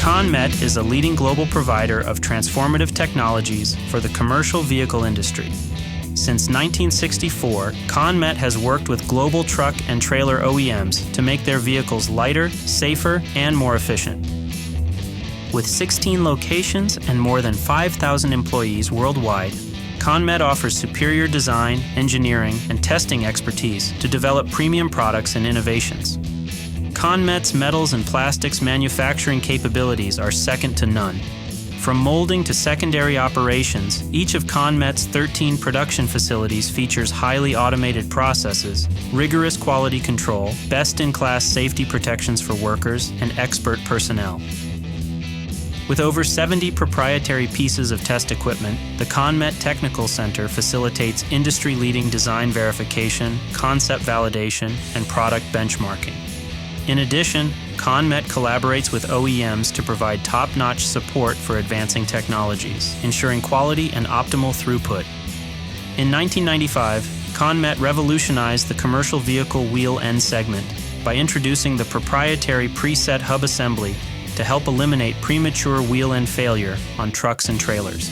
ConMet is a leading global provider of transformative technologies for the commercial vehicle industry. Since 1964, ConMet has worked with global truck and trailer OEMs to make their vehicles lighter, safer, and more efficient. With 16 locations and more than 5,000 employees worldwide, ConMet offers superior design, engineering, and testing expertise to develop premium products and innovations. ConMet's metals and plastics manufacturing capabilities are second to none. From molding to secondary operations, each of ConMet's 13 production facilities features highly automated processes, rigorous quality control, best-in-class safety protections for workers, and expert personnel. With over 70 proprietary pieces of test equipment, the ConMet Technical Center facilitates industry-leading design verification, concept validation, and product benchmarking. In addition, ConMet collaborates with OEMs to provide top-notch support for advancing technologies, ensuring quality and optimal throughput. In 1995, ConMet revolutionized the commercial vehicle wheel end segment by introducing the proprietary preset hub assembly to help eliminate premature wheel end failure on trucks and trailers.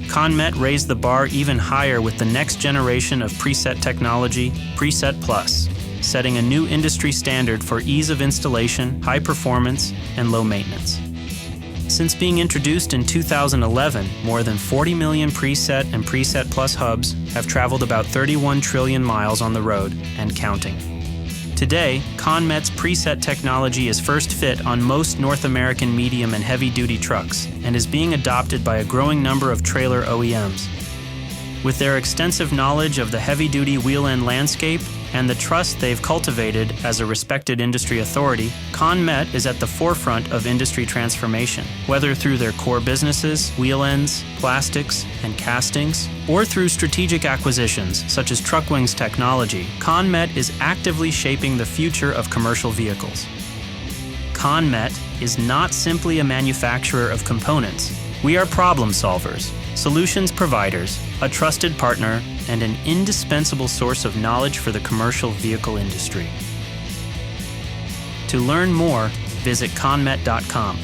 ConMet raised the bar even higher with the next generation of preset technology, Preset Plus, setting a new industry standard for ease of installation, high performance, and low maintenance. Since being introduced in 2011, more than 40 million Preset and Preset Plus hubs have traveled about 31 trillion miles on the road and counting. Today, ConMet's Preset technology is first fit on most North American medium and heavy-duty trucks and is being adopted by a growing number of trailer OEMs. With their extensive knowledge of the heavy-duty wheel-end landscape and the trust they've cultivated as a respected industry authority, ConMet is at the forefront of industry transformation. Whether through their core businesses, wheel ends, plastics, and castings, or through strategic acquisitions such as Truckwing's technology, ConMet is actively shaping the future of commercial vehicles. ConMet is not simply a manufacturer of components. We are problem solvers, solutions providers, a trusted partner, and an indispensable source of knowledge for the commercial vehicle industry. To learn more, visit conmet.com.